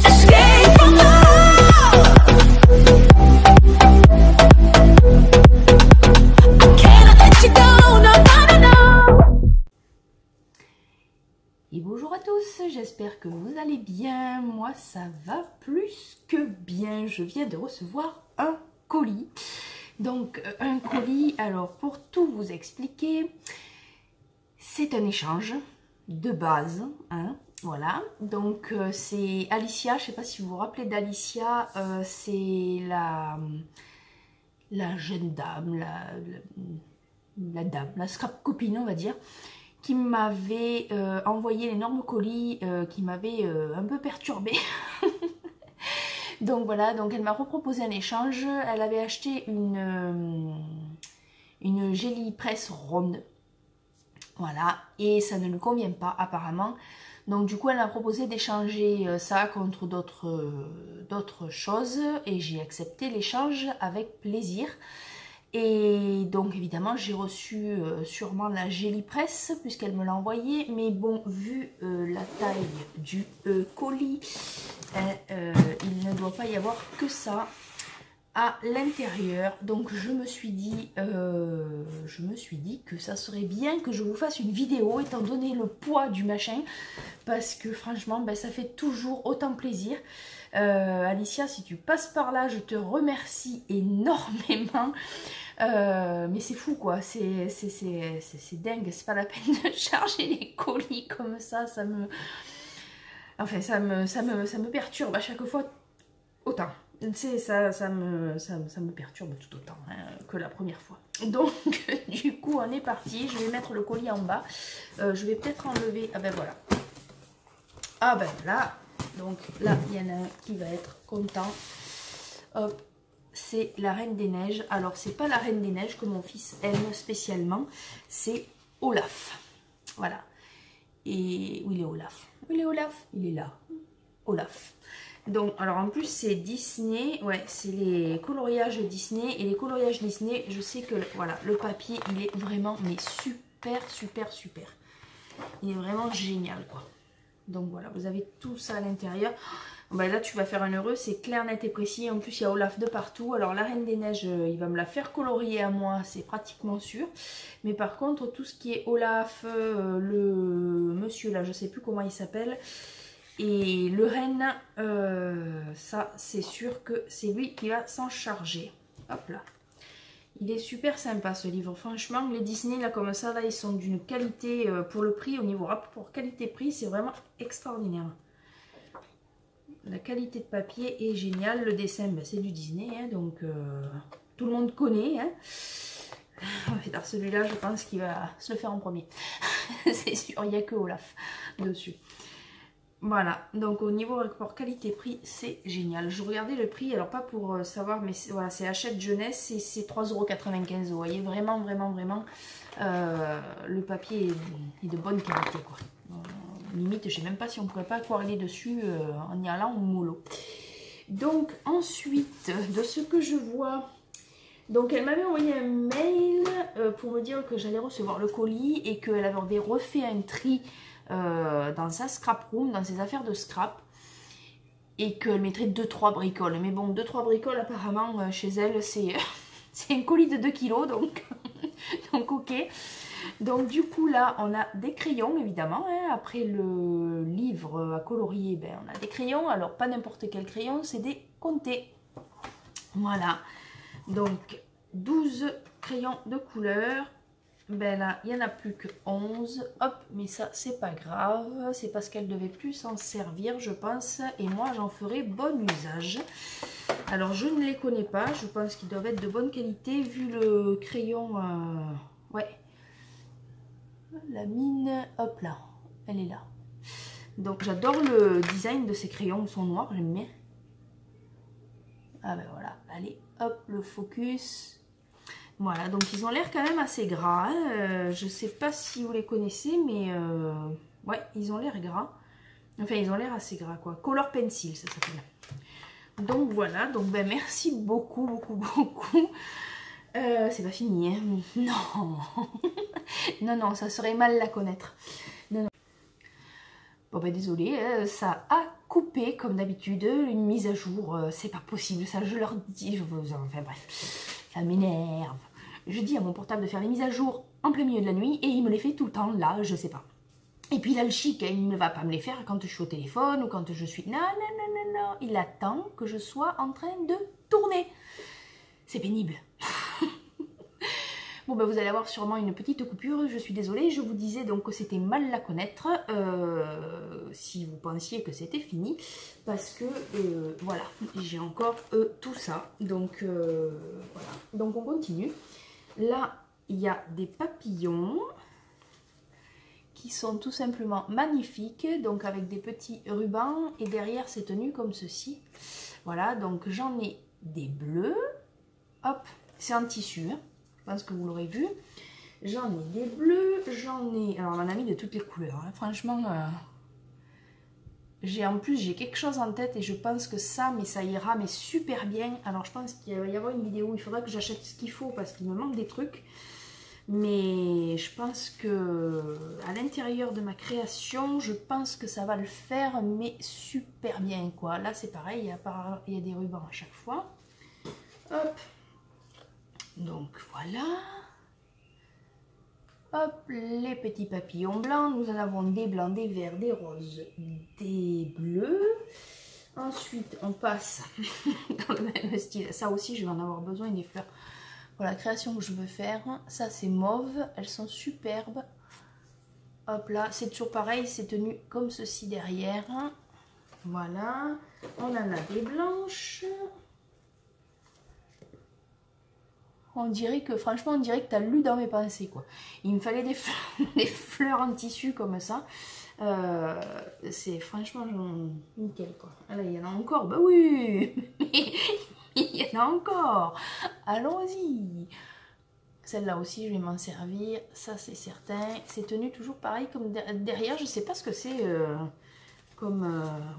Escape from love. I can't let you go, no, no, no, no. Et bonjour à tous, j'espère que vous allez bien. Moi ça va plus que bien. Je viens de recevoir un colis. Donc un colis, alors pour tout vous expliquer, c'est un échange de base, hein, voilà. Donc c'est Alicia, je ne sais pas si vous vous rappelez d'Alicia, c'est la jeune dame, la scrap copine on va dire, qui m'avait envoyé l'énorme colis qui m'avait un peu perturbée. Donc voilà, donc elle m'a reproposé un échange. Elle avait acheté une Jelly Press ronde. Voilà, et ça ne lui convient pas apparemment. Donc du coup elle m'a proposé d'échanger ça contre d'autres choses. Et j'ai accepté l'échange avec plaisir. Et donc évidemment j'ai reçu sûrement la Jelly Press puisqu'elle me l'a envoyé. Mais bon, vu la taille du colis, il ne doit pas y avoir que ça à l'intérieur. Donc je me suis dit que ça serait bien que je vous fasse une vidéo étant donné le poids du machin. Parce que franchement ben, ça fait toujours autant plaisir. Alicia, si tu passes par là, je te remercie énormément. Mais c'est fou quoi, c'est dingue, c'est pas la peine de charger les colis comme ça me... Enfin ça me perturbe à chaque fois autant. Ça me perturbe tout autant hein, que la première fois. Donc du coup on est parti, je vais mettre le colis en bas. Je vais peut-être enlever, ah ben voilà. Ah ben là, donc là il y en a un qui va être content. Hop. C'est la Reine des Neiges. Alors, c'est pas la Reine des Neiges que mon fils aime spécialement. C'est Olaf. Voilà. Et où il est Olaf? Où il est Olaf? Il est là. Olaf. Donc, alors en plus, c'est Disney. Ouais, c'est les coloriages Disney. Et les coloriages Disney, je sais que voilà, le papier, il est vraiment mais super, super, super. Il est vraiment génial, quoi. Donc voilà, vous avez tout ça à l'intérieur. Ben là tu vas faire un heureux, c'est clair, net et précis. En plus il y a Olaf de partout. Alors la Reine des Neiges, il va me la faire colorier à moi, c'est pratiquement sûr. Mais par contre tout ce qui est Olaf, le monsieur là, je sais plus comment il s'appelle, et le Renne, ça c'est sûr que c'est lui qui va s'en charger. Hop là. Il est super sympa ce livre, franchement. Les Disney là comme ça, là ils sont d'une qualité pour le prix, au niveau rapport qualité-prix, c'est vraiment extraordinaire. La qualité de papier est géniale. Le dessin, ben, c'est du Disney, hein, donc tout le monde connaît. Hein. Alors celui-là, je pense qu'il va se le faire en premier. C'est sûr, il n'y a que Olaf dessus. Voilà, donc au niveau rapport qualité-prix, c'est génial. Je regardais le prix, alors pas pour savoir, mais voilà, c'est Hachette Jeunesse et c'est 3,95 €. Vous voyez, vraiment, le papier est de bonne qualité, quoi. Limite, je sais même pas si on pourrait pas aquareller dessus en y allant au mollo. Donc ensuite, de ce que je vois, donc elle m'avait envoyé un mail pour me dire que j'allais recevoir le colis et qu'elle avait refait un tri dans sa scrap room, dans ses affaires de scrap, et qu'elle mettrait 2-3 bricoles. Mais bon, 2-3 bricoles apparemment chez elle, c'est un colis de 2 kg, donc, donc ok. Donc du coup là on a des crayons évidemment, hein. Après le livre à colorier, ben, on a des crayons, alors pas n'importe quel crayon, c'est des Conté. Voilà, donc 12 crayons de couleur. Ben là il n'y en a plus que 11, hop, mais ça c'est pas grave, c'est parce qu'elle devait plus s'en servir je pense, et moi j'en ferai bon usage. Alors je ne les connais pas, je pense qu'ils doivent être de bonne qualité vu le crayon, ouais. La mine, hop là, elle est là. Donc j'adore le design de ces crayons, ils sont noirs, j'aime bien. Ah ben voilà, allez, hop, le focus. Voilà, donc ils ont l'air quand même assez gras. Hein. Je sais pas si vous les connaissez, mais ouais, ils ont l'air gras. Enfin, ils ont l'air assez gras, quoi. Color Pencil, ça s'appelle. Donc voilà, donc ben merci beaucoup, beaucoup. C'est pas fini, hein. Non. Non, ça serait mal la connaître. Non. Bon ben désolé, ça a coupé comme d'habitude, une mise à jour, c'est pas possible, ça je leur dis, enfin bref, ça m'énerve. Je dis à mon portable de faire les mises à jour en plein milieu de la nuit et il me les fait tout le temps, là je sais pas. Et puis là le chic, il ne va pas me les faire quand je suis au téléphone ou quand je suis... Non, non, non, non, non, il attend que je sois en train de tourner. C'est pénible. Bon, ben vous allez avoir sûrement une petite coupure, je suis désolée, je vous disais donc que c'était mal la connaître, si vous pensiez que c'était fini, parce que, voilà, j'ai encore tout ça, donc voilà, donc on continue. Là, il y a des papillons qui sont tout simplement magnifiques, donc avec des petits rubans, et derrière c'est tenu comme ceci, voilà, donc j'en ai des bleus, hop, c'est en tissu, hein. Je pense que vous l'aurez vu. J'en ai des bleus, j'en ai... Alors, on en a mis de toutes les couleurs. Hein. Franchement, en plus, j'ai quelque chose en tête et je pense que ça, mais ça ira mais super bien. Alors, je pense qu'il va y avoir une vidéo. Il faudra que j'achète ce qu'il faut parce qu'il me manque des trucs. Mais je pense que à l'intérieur de ma création, je pense que ça va le faire, mais super bien, quoi. Là, c'est pareil. Il y a des rubans à chaque fois. Hop. Donc voilà, hop, les petits papillons blancs, nous en avons des blancs, des verts, des roses, des bleus. Ensuite, on passe dans le même style. Ça aussi, je vais en avoir besoin des fleurs pour la création que je veux faire. Ça, c'est mauve, elles sont superbes. Hop là, c'est toujours pareil, c'est tenu comme ceci derrière. Voilà, on en a des blanches. On dirait que, franchement, on dirait que tu as lu dans mes pensées, quoi. Il me fallait des fleurs en tissu comme ça. C'est franchement nickel, quoi. Ah là, il y en a encore. Bah oui, il y en a encore. Allons-y. Celle-là aussi, je vais m'en servir. Ça, c'est certain. C'est tenu toujours pareil comme derrière. Je sais pas ce que c'est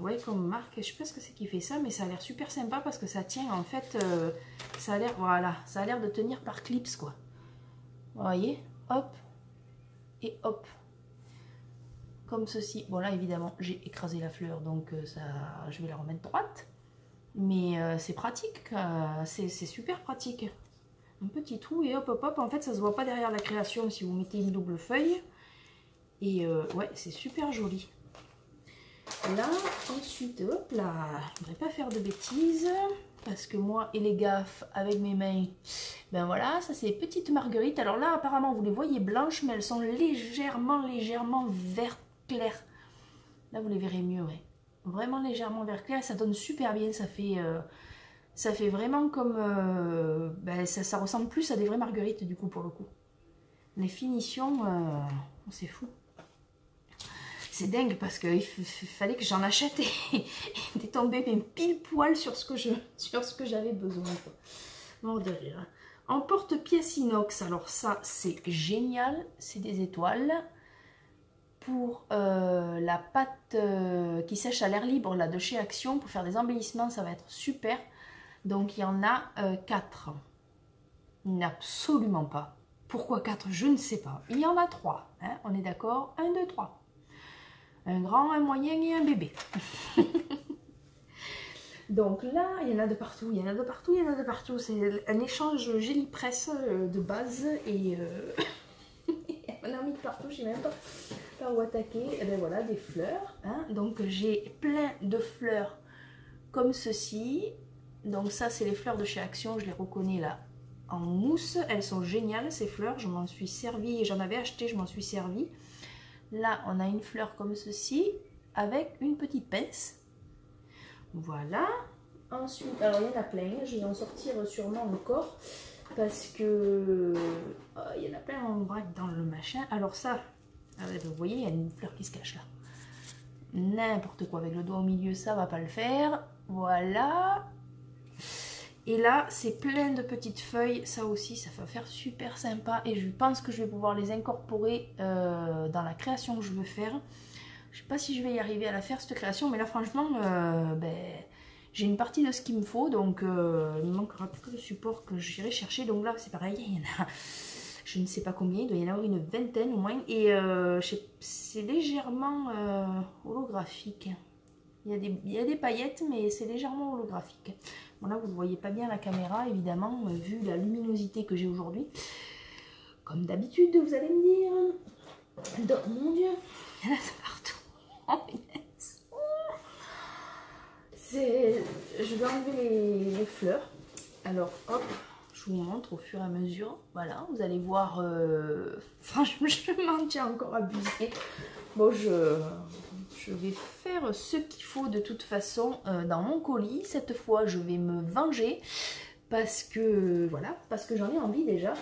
ouais, comme marque. Je sais pas ce que c'est qui fait ça, mais ça a l'air super sympa parce que ça tient en fait. Ça a l'air, voilà, ça a l'air de tenir par clips, quoi. Vous voyez, hop et hop, comme ceci. Bon là, évidemment, j'ai écrasé la fleur, donc ça, je vais la remettre droite. Mais c'est pratique, c'est super pratique. Un petit trou et hop, hop, hop. En fait, ça se voit pas derrière la création si vous mettez une double feuille. Et ouais, c'est super joli. Là, ensuite, hop là, je ne voudrais pas faire de bêtises, parce que moi et les gaffes avec mes mains, ben voilà, ça c'est les petites marguerites. Alors là, apparemment, vous les voyez blanches, mais elles sont légèrement vert clair. Là, vous les verrez mieux, ouais. Vraiment légèrement vert clair, ça donne super bien, ça fait vraiment comme, ben, ça ressemble plus à des vraies marguerites, du coup, pour le coup. Les finitions, c'est fou. C'est dingue parce qu'il fallait que j'en achète et t'es tombé même pile poil sur ce que j'avais besoin. Mort de rire. En porte-pièce inox, alors ça c'est génial, c'est des étoiles. Pour la pâte qui sèche à l'air libre là, de chez Action, pour faire des embellissements, ça va être super. Donc il y en a 4. Absolument pas. Pourquoi 4? Je ne sais pas. Il y en a 3, hein, on est d'accord? 1, 2, 3. Un grand, un moyen et un bébé. Donc là, il y en a de partout, il y en a de partout, il y en a de partout. C'est un échange gélipresse de base et on a mis de partout, je ne sais même pas par où attaquer. Et bien voilà, des fleurs. Hein. Donc j'ai plein de fleurs comme ceci. Donc ça, c'est les fleurs de chez Action, je les reconnais là en mousse. Elles sont géniales ces fleurs, je m'en suis servie, j'en avais acheté, je m'en suis servie. Là, on a une fleur comme ceci, avec une petite pince. Voilà. Ensuite, alors il y en a plein, je vais en sortir sûrement encore, parce que il y en a plein en vrac dans le machin. Alors ça, vous voyez, il y a une fleur qui se cache là. N'importe quoi, avec le doigt au milieu, ça va pas le faire. Voilà. Et là, c'est plein de petites feuilles. Ça aussi, ça va faire super sympa. Et je pense que je vais pouvoir les incorporer dans la création que je veux faire. Je sais pas si je vais y arriver à la faire, cette création. Mais là, franchement, ben, j'ai une partie de ce qu'il me faut. Donc, il me manquera plus que le support que j'irai chercher. Donc là, c'est pareil. je ne sais pas combien, il doit y en avoir une vingtaine au moins. Et c'est légèrement holographique. Il y a des paillettes, mais c'est légèrement holographique. Bon là, vous ne voyez pas bien la caméra, évidemment, vu la luminosité que j'ai aujourd'hui. Comme d'habitude, vous allez me dire. Donc, mon Dieu, il y en a partout. Oh, yes. Je vais enlever les fleurs. Alors, hop, je vous montre au fur et à mesure. Voilà, vous allez voir. Franchement, je m'en tiens encore abusé. Bon, je vais faire ce qu'il faut de toute façon dans mon colis. Cette fois, je vais me venger parce que voilà, parce que j'en ai envie déjà.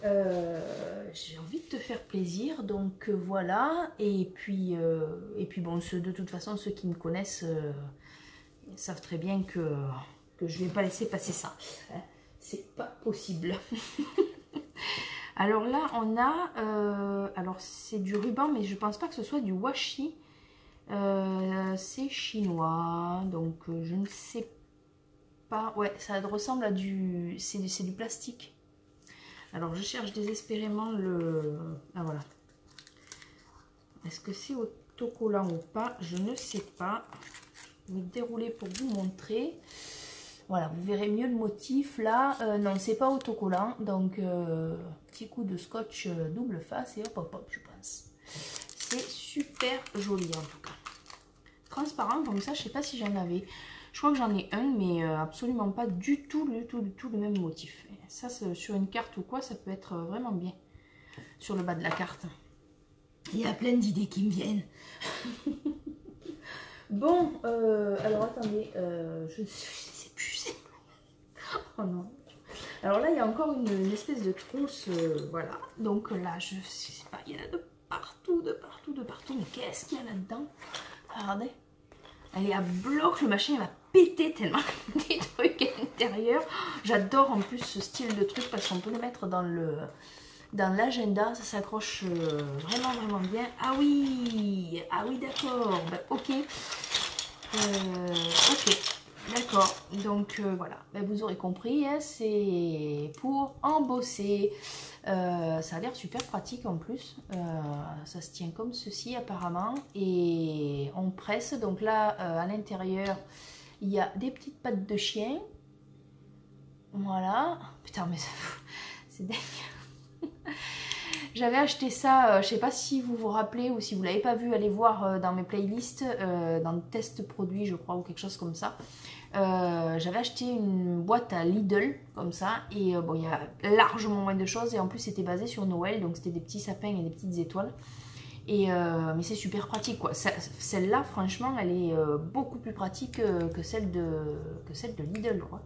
J'ai envie de te faire plaisir, donc voilà. Et puis bon, de toute façon, ceux qui me connaissent savent très bien que je vais pas laisser passer ça. Hein. C'est pas possible. Alors là, on a, alors c'est du ruban, mais je pense pas que ce soit du washi. C'est chinois, donc je ne sais pas. Ouais, ça ressemble à du, c'est du plastique. Alors je cherche désespérément le, ah voilà. Est-ce que c'est autocollant ou pas? Je ne sais pas. Je vais dérouler pour vous montrer. Voilà, vous verrez mieux le motif là. Non, c'est pas autocollant, donc petit coup de scotch double face et hop hop hop, je pense. C'est super joli en tout cas. Transparent comme ça, je sais pas si j'en avais. Je crois que j'en ai un, mais absolument pas du tout le même motif. Et ça, sur une carte ou quoi, ça peut être vraiment bien. Sur le bas de la carte. Il y a plein d'idées qui me viennent. Bon, alors attendez, je sais plus. Oh non. Alors là, il y a encore une espèce de trousse, voilà. Donc là, je sais pas, il y en a de partout. Mais qu'est-ce qu'il y a là-dedans? Regardez. Elle est à bloc, le machin il va péter tellement des trucs à l'intérieur. J'adore en plus ce style de truc parce qu'on peut le mettre dans l'agenda, ça s'accroche vraiment bien. Ah oui d'accord, ben, ok. Ok, d'accord. Donc voilà, ben, vous aurez compris, hein, c'est pour embosser. Ça a l'air super pratique en plus. Ça se tient comme ceci apparemment. Et on presse. Donc là, à l'intérieur, il y a des petites pattes de chien. Voilà. Putain, mais c'est dingue. J'avais acheté ça, je sais pas si vous vous rappelez ou si vous l'avez pas vu, allez voir dans mes playlists, dans le test produit je crois ou quelque chose comme ça. J'avais acheté une boîte à Lidl comme ça et bon il y a largement moins de choses et en plus c'était basé sur Noël donc c'était des petits sapins et des petites étoiles. Et mais c'est super pratique quoi. Celle-là franchement elle est beaucoup plus pratique que celle de Lidl quoi.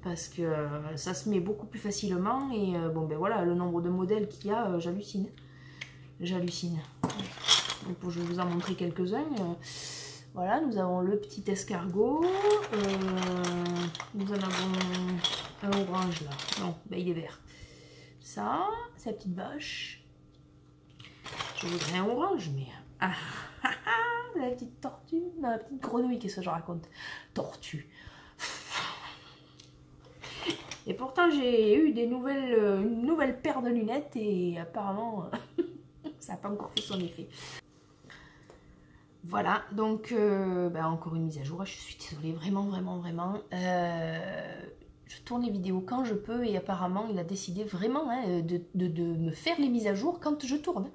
Parce que ça se met beaucoup plus facilement et bon ben voilà le nombre de modèles qu'il y a j'hallucine. Donc je vais vous en montrer quelques-uns. Voilà, nous avons le petit escargot, nous en avons un orange là, non ben il est vert. Ça, c'est la petite vache. Je voudrais un orange mais la petite tortue, non la petite grenouille, qu'est-ce que je raconte? Tortue. Et pourtant j'ai eu une nouvelle paire de lunettes et apparemment ça n'a pas encore fait son effet. Voilà, donc ben encore une mise à jour, je suis désolée, vraiment. Je tourne les vidéos quand je peux et apparemment il a décidé vraiment hein, de me faire les mises à jour quand je tourne.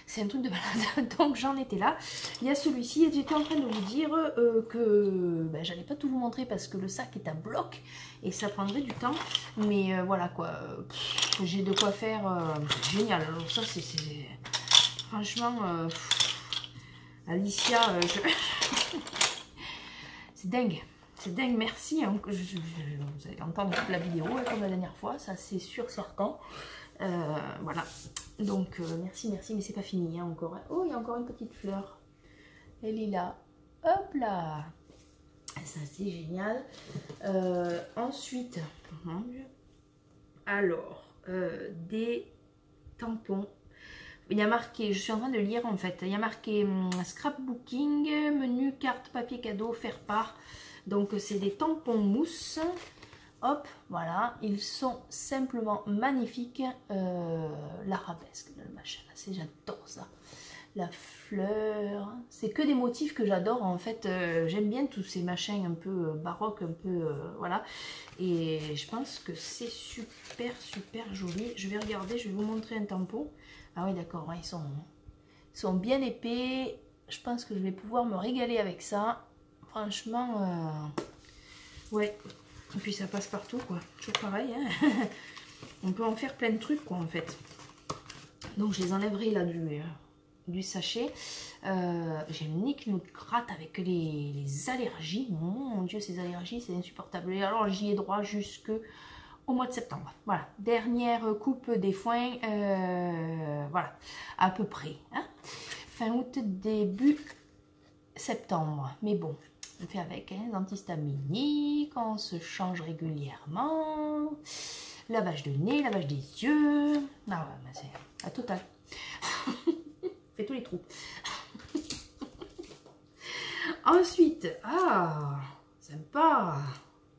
C'est un truc de malade, donc j'en étais là. Il y a celui-ci et j'étais en train de vous dire que ben, j'allais pas tout vous montrer parce que le sac est à bloc et ça prendrait du temps. Mais voilà quoi, j'ai de quoi faire, génial. Alors ça c'est franchement... Alicia, c'est dingue, merci. Hein, vous allez entendre toute la vidéo comme la dernière fois, ça c'est sûr, certain. Voilà, donc merci, mais c'est pas fini hein, encore. Oh, il y a encore une petite fleur. Elle est là, hop là. Ça c'est génial. Ensuite, alors, des tampons. Il y a marqué, je suis en train de lire en fait, il y a marqué scrapbooking, menu, carte, papier cadeau, faire part. Donc c'est des tampons mousse hop, voilà, ils sont simplement magnifiques. L'arabesque, le machin, j'adore ça. La fleur, c'est que des motifs que j'adore en fait. J'aime bien tous ces machins un peu baroques, un peu voilà. Et je pense que c'est super joli. Je vais regarder, je vais vous montrer un tampon. Ah oui, d'accord, ouais, ils sont bien épais. Je pense que je vais pouvoir me régaler avec ça. Franchement, ouais. Et puis ça passe partout, quoi. Toujours pareil, hein. On peut en faire plein de trucs, quoi, en fait. Donc je les enlèverai là du sachet. J'ai le nez qui nous gratte avec les allergies. Mon Dieu, ces allergies, c'est insupportable. Et alors j'y ai droit jusque au mois de septembre. Voilà, dernière coupe des foins. Voilà, à peu près. Hein. Fin août, début septembre. Mais bon, on fait avec, hein, antihistaminique, on se change régulièrement. Lavage de nez, lavage des yeux. Ah ouais, c'est la totale. Fait tous les trous. Ensuite, sympa.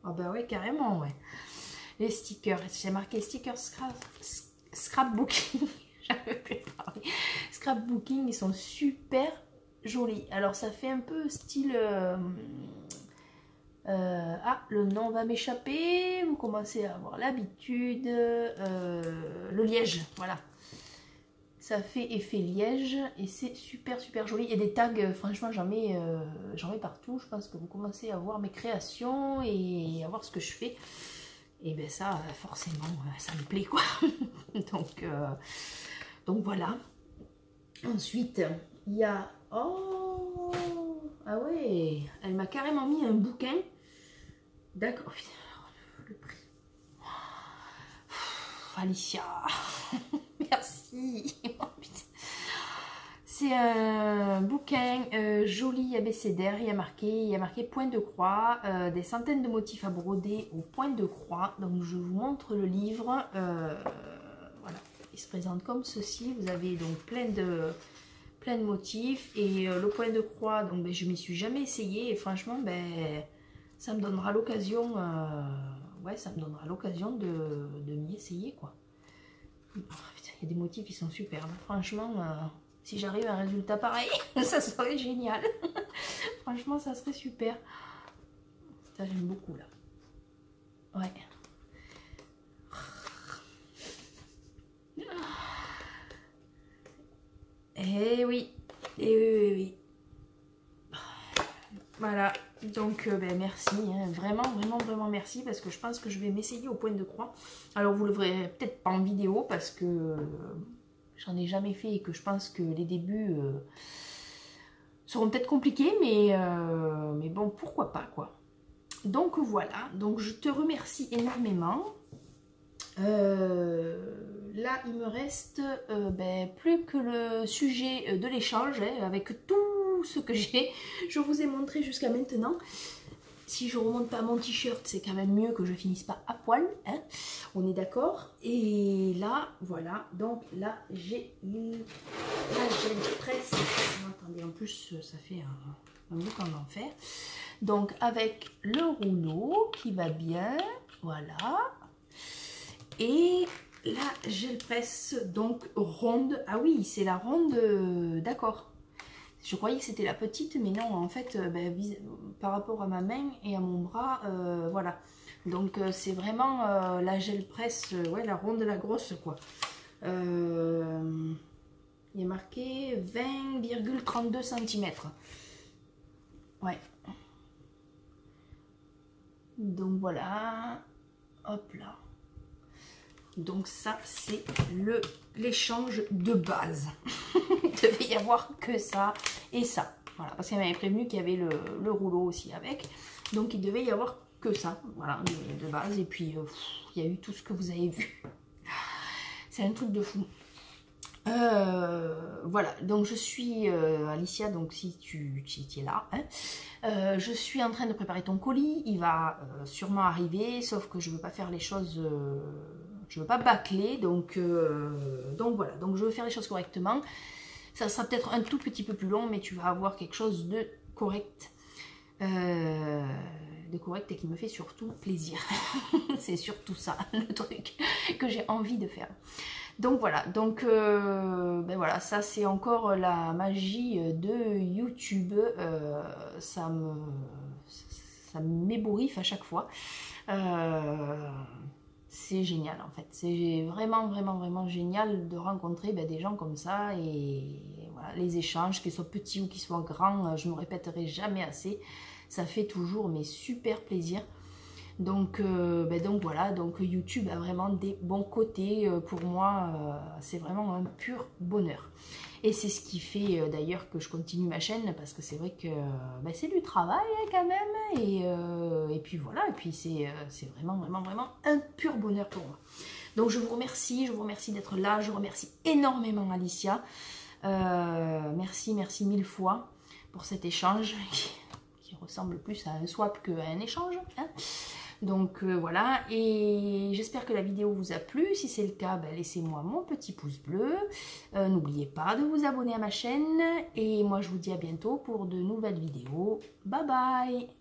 Ah bah ouais, carrément, ouais. Les stickers, j'ai marqué stickers scrapbooking. J'avais plus parlé. Scrapbooking, ils sont super jolis. Alors ça fait un peu style... le nom va m'échapper. Vous commencez à avoir l'habitude. Le liège, voilà. Ça fait effet liège et c'est super joli. Et des tags, franchement, j'en mets partout. Je pense que vous commencez à voir mes créations et à voir ce que je fais. Et bien ça, forcément, ça me plaît, quoi. donc voilà. Ensuite, il y a... Oh, ah ouais, elle m'a carrément mis un bouquin. D'accord. Le prix. Alicia, merci. C'est un bouquin joli abécédaire. Il y a marqué point de croix, des centaines de motifs à broder au point de croix. Donc je vous montre le livre. Voilà, il se présente comme ceci. Vous avez donc plein de motifs et le point de croix. Donc je m'y suis jamais essayé et franchement, ça me donnera l'occasion. Ouais, ça me donnera l'occasion de m'y essayer, quoi. Oh, putain, il y a des motifs qui sont superbes. Franchement, si j'arrive à un résultat pareil, ça serait génial. Franchement, ça serait super. Ça, j'aime beaucoup, là. Ouais. Eh oui. Oui. Voilà, donc merci, hein. Vraiment merci parce que je pense que je vais m'essayer au point de croix. Alors vous le verrez peut-être pas en vidéo parce que j'en ai jamais fait et que je pense que les débuts seront peut-être compliqués, mais bon, pourquoi pas, quoi. Donc voilà, donc je te remercie énormément. Là, il me reste plus que le sujet de l'échange, hein, avec tout ce que j'ai. Je vous ai montré jusqu'à maintenant. Si je remonte pas mon t-shirt, c'est quand même mieux que je finisse pas à poil, hein, on est d'accord. Et là, voilà, donc là, j'ai une presse. Attendez, en plus, ça fait un boucan d'enfer. Donc, avec le rouleau qui va bien, voilà. Et la gel presse, donc ronde. Ah oui, c'est la ronde, d'accord. Je croyais que c'était la petite, mais non, en fait, par rapport à ma main et à mon bras, voilà. Donc c'est vraiment la gel presse, ouais, la ronde, la grosse, quoi. Il est marqué 20,32 cm. Ouais. Donc voilà. Hop là. Donc ça, c'est l'échange de base. Il devait y avoir que ça et ça. Voilà, parce qu'elle m'avait prévenu qu'il y avait le rouleau aussi avec. Donc il devait y avoir que ça, voilà, de base. Et puis, il y a eu tout ce que vous avez vu. C'est un truc de fou. Voilà, donc je suis Alicia, donc si tu es là, hein, je suis en train de préparer ton colis. Il va sûrement arriver, sauf que je veux pas faire les choses... je veux pas bâcler, donc voilà, donc je veux faire les choses correctement. Ça sera peut-être un tout petit peu plus long, mais tu vas avoir quelque chose de correct. de correct et qui me fait surtout plaisir. C'est surtout ça le truc que j'ai envie de faire. Donc voilà, donc ben voilà, ça c'est encore la magie de YouTube. Ça m'ébouriffe à chaque fois. C'est génial en fait, c'est vraiment génial de rencontrer des gens comme ça, et voilà, les échanges, qu'ils soient petits ou qu'ils soient grands, je ne me répéterai jamais assez, ça fait toujours mais super plaisir. Donc voilà, donc YouTube a vraiment des bons côtés pour moi, c'est vraiment un pur bonheur. Et c'est ce qui fait d'ailleurs que je continue ma chaîne, parce que c'est vrai que c'est du travail quand même, et puis voilà, et puis c'est vraiment un pur bonheur pour moi. Donc je vous remercie d'être là, je remercie énormément Alicia, merci mille fois pour cet échange qui ressemble plus à un swap qu'à un échange, hein. Donc voilà, et j'espère que la vidéo vous a plu. Si c'est le cas, laissez-moi mon petit pouce bleu. N'oubliez pas de vous abonner à ma chaîne. Et moi, je vous dis à bientôt pour de nouvelles vidéos. Bye bye!